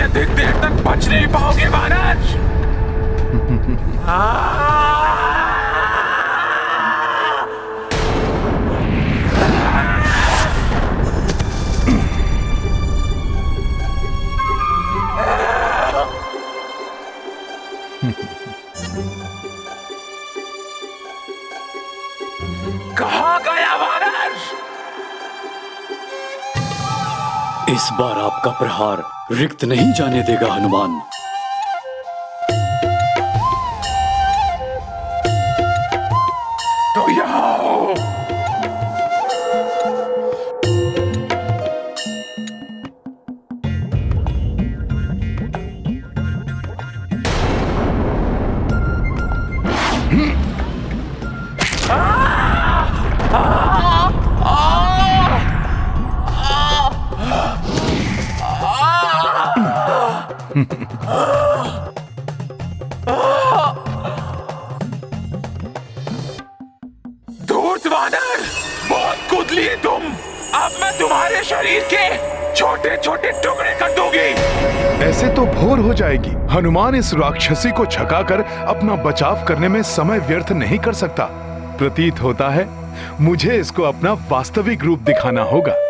अधिक देर तक बच नहीं पाओगे वानर। कहाँ गया वानर? इस बार आपका प्रहार रिक्त नहीं जाने देगा हनुमान। तो यहाँ हो। धूर्त वानर, बहुत कूद लिए तुम। अब मैं तुम्हारे शरीर के छोटे छोटे टुकड़े कर दूंगी। ऐसे तो भोर हो जाएगी। हनुमान इस राक्षसी को छकाकर अपना बचाव करने में समय व्यर्थ नहीं कर सकता। प्रतीत होता है मुझे इसको अपना वास्तविक रूप दिखाना होगा।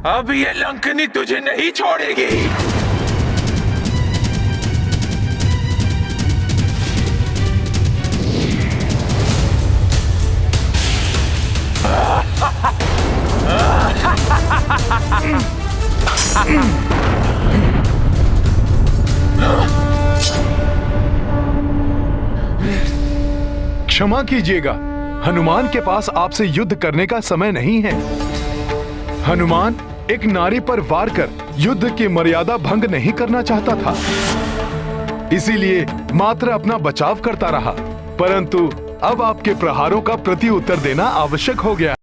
अब ये लंकनी तुझे नहीं छोड़ेगी। क्षमा कीजिएगा, हनुमान के पास आपसे युद्ध करने का समय नहीं है। हनुमान एक नारी पर वार कर युद्ध की मर्यादा भंग नहीं करना चाहता था, इसीलिए मात्र अपना बचाव करता रहा। परंतु अब आपके प्रहारों का प्रति उत्तर देना आवश्यक हो गया।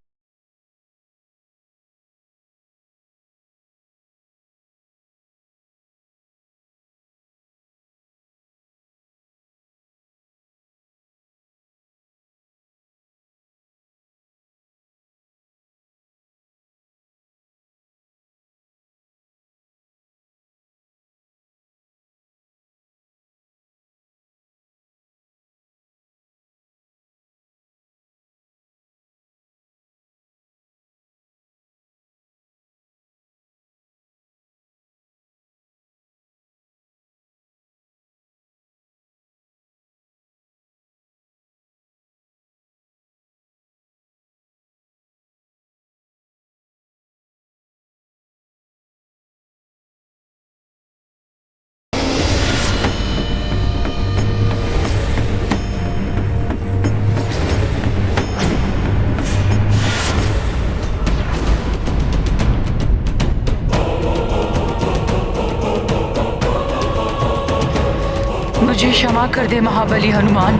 मुझे क्षमा कर दे महाबली हनुमान।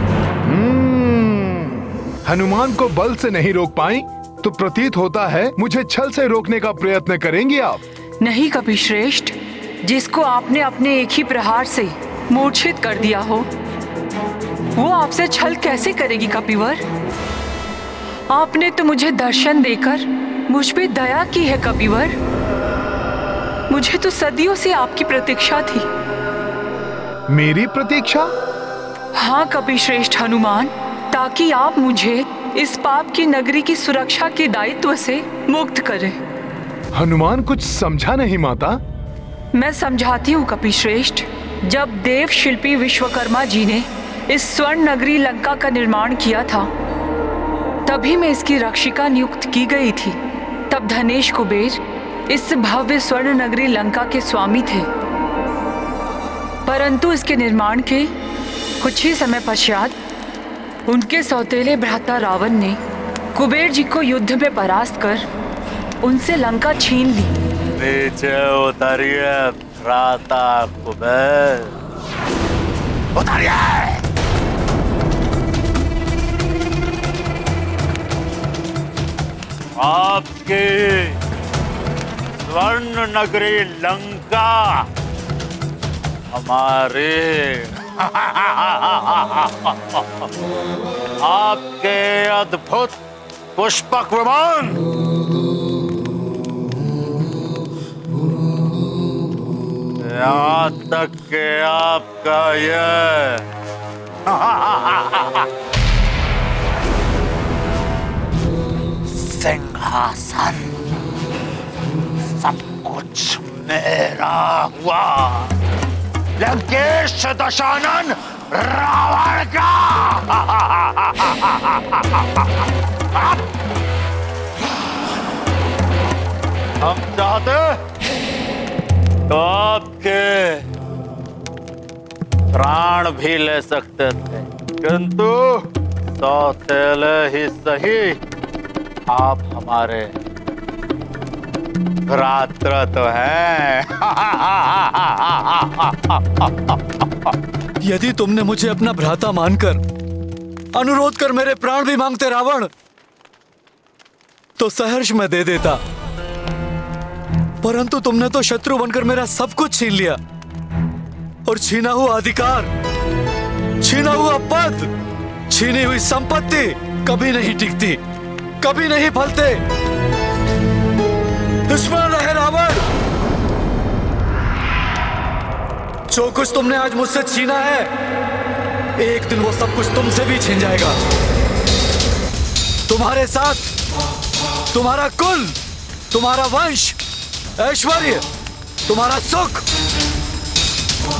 हनुमान को बल से नहीं रोक पाई तो प्रतीत होता है मुझे छल से रोकने का प्रयत्न करेंगी आप। नहीं कपिश्रेष्ठ, जिसको आपने अपने एक ही प्रहार से मूर्छित कर दिया हो वो आपसे छल कैसे करेगी कपिवर? आपने तो मुझे दर्शन देकर मुझ पे दया की है कपिवर। मुझे तो सदियों से आपकी प्रतीक्षा थी। मेरी प्रतीक्षा? हाँ कपिश्रेष्ठ हनुमान, ताकि आप मुझे इस पाप की नगरी की सुरक्षा के दायित्व से मुक्त करें। हनुमान कुछ समझा नहीं माता। मैं समझाती हूँ कपिश्रेष्ठ। जब देव शिल्पी विश्वकर्मा जी ने इस स्वर्ण नगरी लंका का निर्माण किया था तभी मैं इसकी रक्षिका नियुक्त की गई थी। तब धनेश कुबेर इस भव्य स्वर्ण नगरी लंका के स्वामी थे, परंतु इसके निर्माण के कुछ ही समय पश्चात उनके सौतेले भ्राता रावण ने कुबेर जी को युद्ध में परास्त कर उनसे लंका छीन ली। नीचे उतरिए भ्राता कुबेर, उतरिए। आपकी स्वर्ण नगरी लंका हमारे आपके अद्भुत पुष्पक विमान यहाँ तक के आपका यह सिंहासन सब कुछ मेरा हुआ, लंकेश दशानन रावण का। हम चाहते तो आपके प्राण भी ले सकते थे, किंतु सौतेले ही सही आप हमारे भ्रात्र तो हैं। यदि तुमने मुझे अपना भ्राता मानकर अनुरोध कर मेरे प्राण भी मांगते रावण, तो सहर्ष मैं दे देता, परंतु तुमने तो शत्रु बनकर मेरा सब कुछ छीन लिया, और छीना हुआ अधिकार, छीना हुआ पद, छीनी हुई संपत्ति कभी नहीं टिकती, कभी नहीं फलते। दुश्मन रहे रावण, जो कुछ तुमने आज मुझसे छीना है, एक दिन वो सब कुछ तुमसे भी छीन जाएगा। तुम्हारे साथ तुम्हारा कुल, तुम्हारा वंश, ऐश्वर्य, तुम्हारा सुख,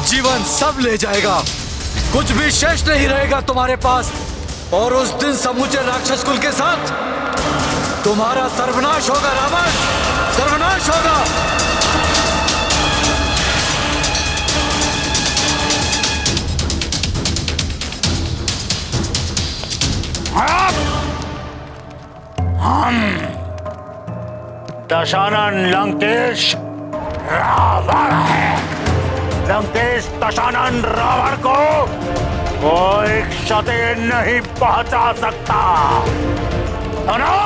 जीवन सब ले जाएगा, कुछ भी शेष नहीं रहेगा तुम्हारे पास। और उस दिन समूचे राक्षस कुल के साथ तुम्हारा सर्वनाश होगा रावण, सर्वनाश होगा। हम दशानन लंकेश रावण है। लंकेश दशानन रावण को कोई क्षति नहीं पहुंचा सकता। सुनो,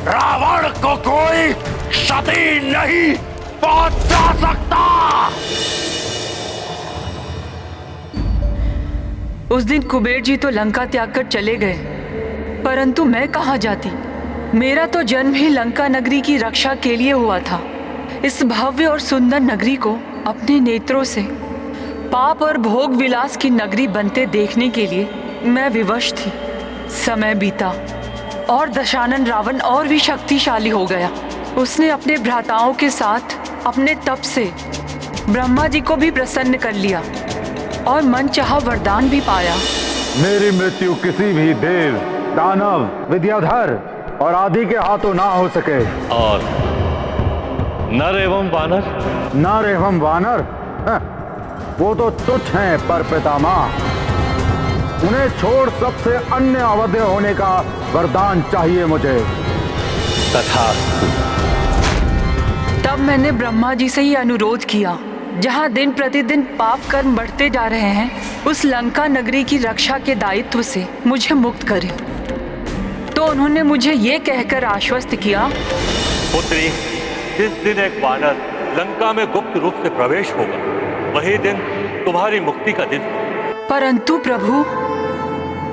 रावण को कोई क्षति नहीं पहुंचा सकता। उस दिन कुबेर जी तो लंका त्याग कर चले गए, परंतु मैं कहाँ जाती। मेरा तो जन्म ही लंका नगरी की रक्षा के लिए हुआ था। इस भव्य और सुंदर नगरी को अपने नेत्रों से पाप और भोग विलास की नगरी बनते देखने के लिए मैं विवश थी। समय बीता और दशानन रावण और भी शक्तिशाली हो गया। उसने अपने भ्राताओं के साथ अपने तप से ब्रह्मा जी को भी प्रसन्न कर लिया और मनचाहा वरदान भी पाया। मेरी मृत्यु किसी भी देव, दानव, विद्याधर और आदि के हाथों ना हो सके। और नर एवं वानर? नर एवं वानर वो तो तुच्छ हैं पर पितामह। उन्हें छोड़ सबसे अन्य अवध्य होने का वरदान चाहिए मुझे। तथास्तु। तब मैंने ब्रह्मा जी से ही अनुरोध किया, जहाँ दिन प्रतिदिन पाप कर्म बढ़ते जा रहे हैं, उस लंका नगरी की रक्षा के दायित्व से मुझे मुक्त करें। तो उन्होंने मुझे ये कहकर आश्वस्त किया, पुत्री, जिस दिन एक वानर लंका में गुप्त रूप से प्रवेश होगा, वही दिन तुम्हारी मुक्ति का दिन। परंतु प्रभु,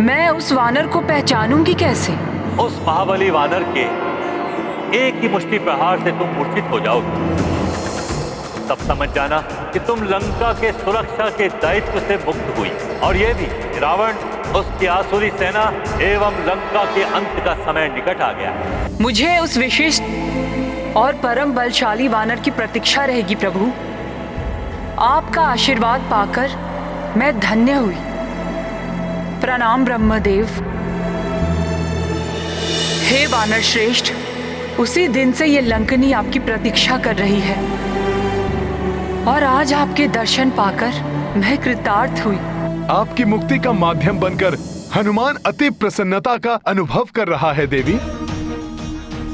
मैं उस वानर को पहचानूंगी कैसे? उस महाबली वानर के एक ही मुष्टि प्रहार से तुम मूर्छित हो जाओगे। तब समझ जाना कि तुम लंका के सुरक्षा के दायित्व से मुक्त हुई। और ये भी रावण, उसकी आसुरी सेना एवं लंका के अंत का समय निकट आ गया। मुझे उस विशिष्ट और परम बलशाली वानर की प्रतीक्षा रहेगी प्रभु। आपका आशीर्वाद पाकर मैं धन्य हुई। प्रणाम ब्रह्मदेव। हे वानर श्रेष्ठ, उसी दिन से ये लंकनी आपकी प्रतीक्षा कर रही है और आज आपके दर्शन पाकर मैं कृतार्थ हुई। आपकी मुक्ति का माध्यम बनकर हनुमान अति प्रसन्नता का अनुभव कर रहा है देवी।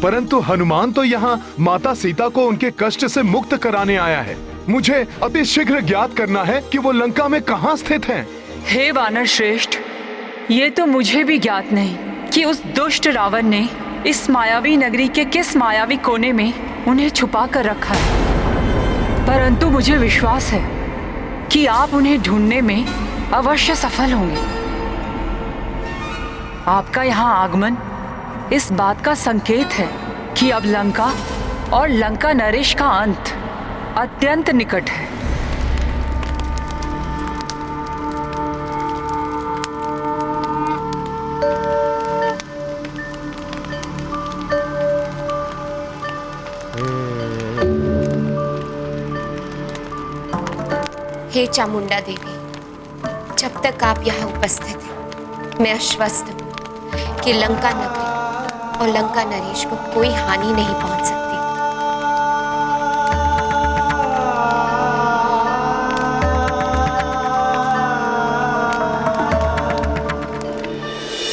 परंतु हनुमान तो यहाँ माता सीता को उनके कष्ट से मुक्त कराने आया है। मुझे अति शीघ्र ज्ञात करना है कि वो लंका में कहाँ स्थित हैं। हे वानर श्रेष्ठ, ये तो मुझे भी ज्ञात नहीं कि उस दुष्ट रावण ने इस मायावी नगरी के किस मायावी कोने में उन्हें छुपा कर रखा है, परंतु मुझे विश्वास है कि आप उन्हें ढूंढने में अवश्य सफल होंगे। आपका यहाँ आगमन इस बात का संकेत है कि अब लंका और लंका नरेश का अंत अत्यंत निकट है। हे चामुंडा देवी, जब तक आप यहाँ उपस्थित हैं, मैं आश्वस्त हूँ कि लंका नगरी और लंका नरेश को कोई हानि नहीं पहुँच सकती।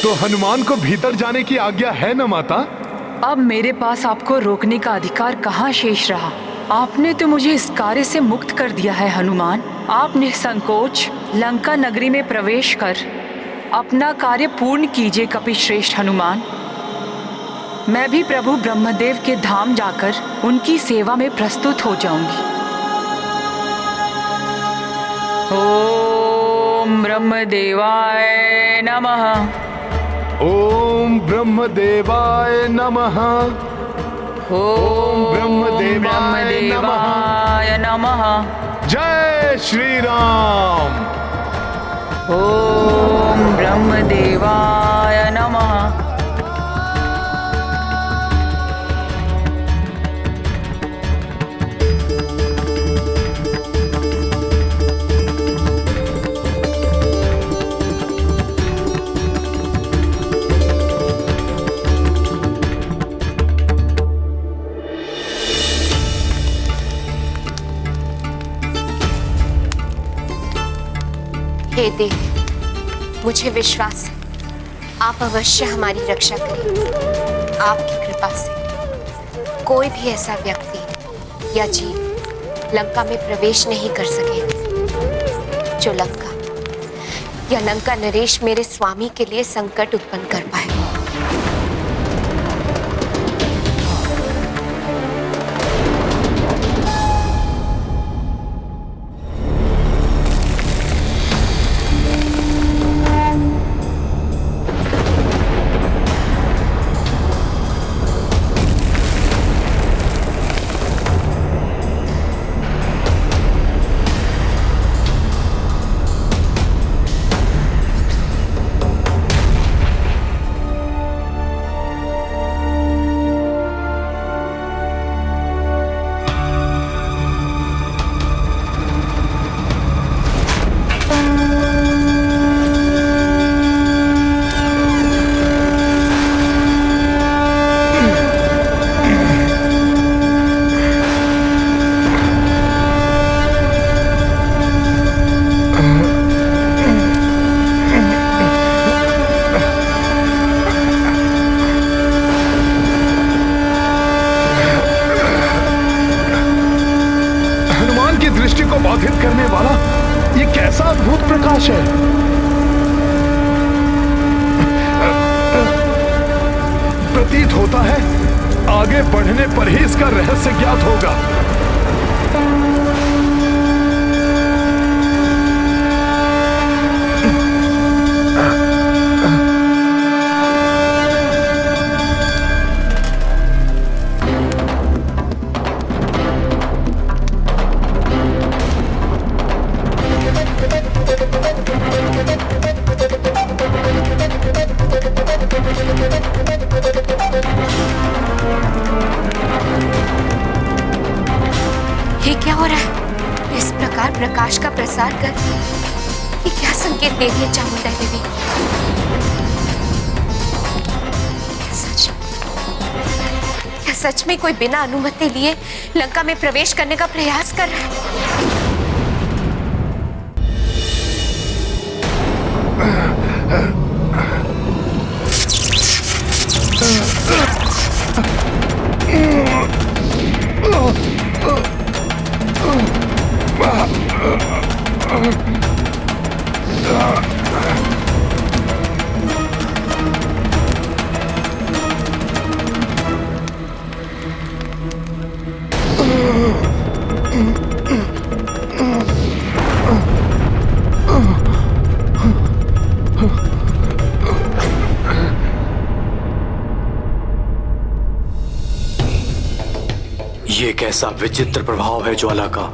तो हनुमान को भीतर जाने की आज्ञा है न माता? अब मेरे पास आपको रोकने का अधिकार कहाँ शेष रहा। आपने तो मुझे इस कार्य से मुक्त कर दिया है हनुमान। आप निसंकोच लंका नगरी में प्रवेश कर अपना कार्य पूर्ण कीजिए कपिश्रेष्ठ हनुमान। मैं भी प्रभु ब्रह्मदेव के धाम जाकर उनकी सेवा में प्रस्तुत हो जाऊंगी। ओम ब्रह्मदेवाय नमः। ओम ब्रह्मदेवाय नमः। ओम ब्रह्मदेवाय नमः। जय श्री राम। ओम ब्रह्मदेवाय नमः। हे देवी, मुझे विश्वास है आप अवश्य हमारी रक्षा करेंगे। आपकी कृपा से कोई भी ऐसा व्यक्ति या जीव लंका में प्रवेश नहीं कर सकेगा जो लंका या लंका नरेश मेरे स्वामी के लिए संकट उत्पन्न कर पाए। दृष्टि को बाधित करने वाला ये कैसा अद्भुत प्रकाश है। प्रतीत होता है आगे बढ़ने पर ही इसका रहस्य ज्ञात होगा। ये क्या हो रहा है? इस प्रकार प्रकाश का प्रसार कर ये क्या संकेत दे रही है चामुंडा देवी? क्या सच में कोई बिना अनुमति लिए लंका में प्रवेश करने का प्रयास कर रहा है? ये कैसा विचित्र प्रभाव है ज्वाला का।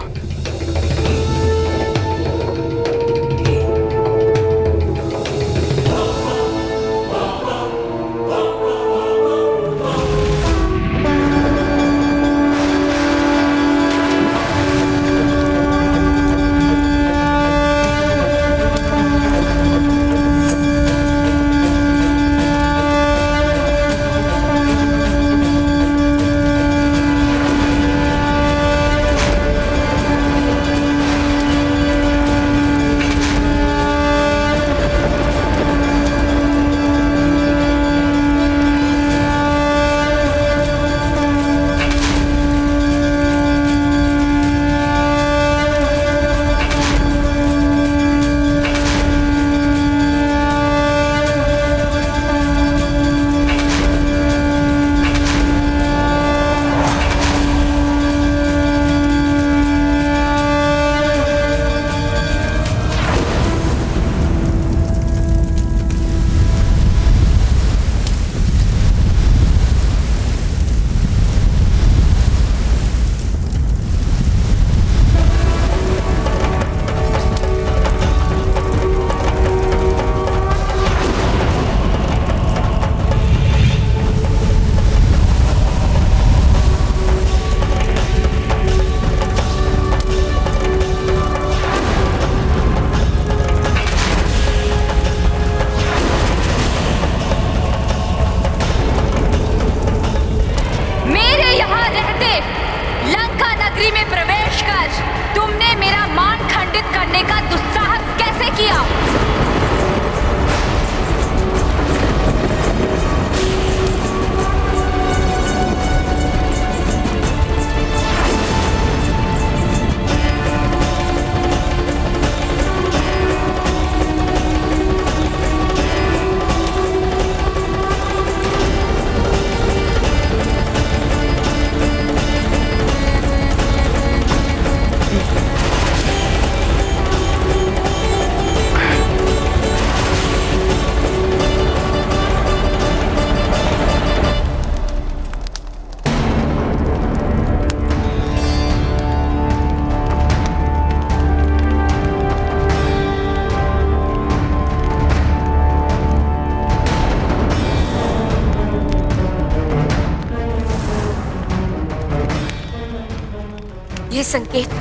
ये संकेत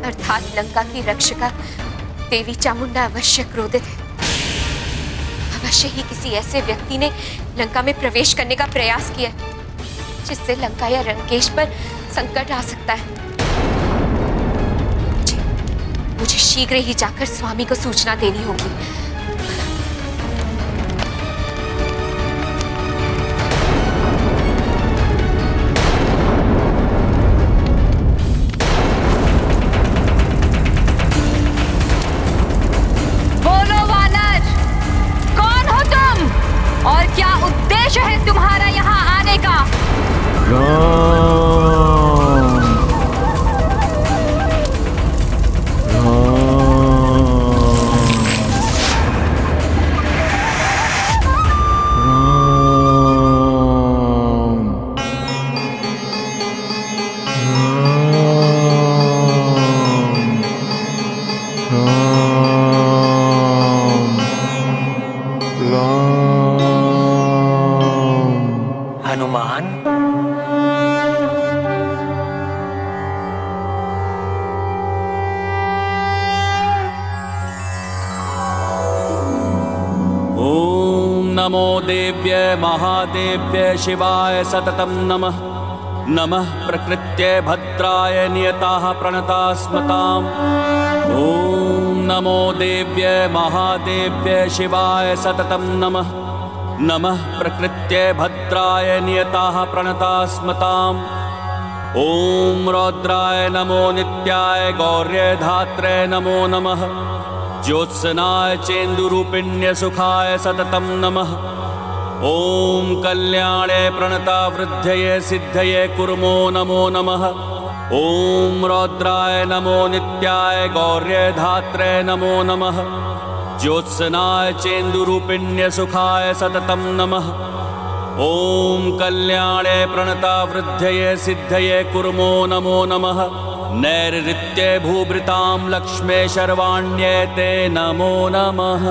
अर्थात लंका की रक्षिका देवी चामुंडा अवश्य क्रोधित है। अवश्य ही किसी ऐसे व्यक्ति ने लंका में प्रवेश करने का प्रयास किया है जिससे लंका या लंकेश पर संकट आ सकता है। मुझे शीघ्र ही जाकर स्वामी को सूचना देनी होगी। बोलो वानर, कौन हो तुम और क्या उद्देश्य है तुम्हारा यहाँ आने का? हनुमान, ओम नमो देव्य महादेव्य शिवाय सततं नमः। नमः प्रकृत्ये भद्राय नियताः प्रणतास्मताम्। ओम नमो देव्य महादेव्य शिवाय सततं नमः। नमः प्रकृत्ये भद्राय नियताः प्रणतास्मताम्। ओम रौद्राय नमो नित्याय गौर्य धात्रे नमो नमः। ज्योत्सनाय चेन्दुरूपिण्य सुखाय सततं नमः। ओम कल्याणे प्रणता वृद्धये सिद्धये कुर्मो नमो नमः। ओम रौद्राय नमो नित्याय गौर्य धात्रे नमो नमः। ज्योत्सनाय चेन्दुरूपिण्य सुखाय सततं नमः। ॐ कल्याणे प्रणता वृद्धये सिद्धये कुर्मो नमो नमः नैरृत्ये भूभृतां लक्ष्मे शर्वाण्ये ते नमो नमः।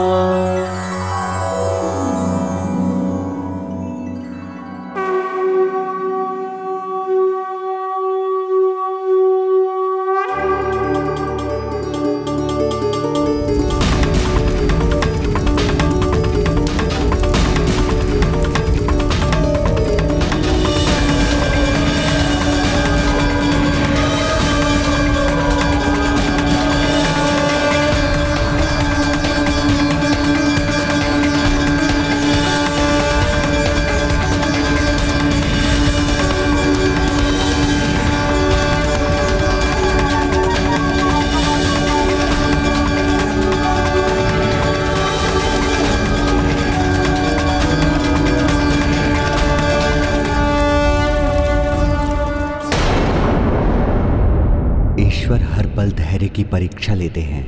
ईश्वर हर पल धैर्य की परीक्षा लेते हैं।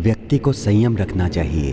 व्यक्ति को संयम रखना चाहिए।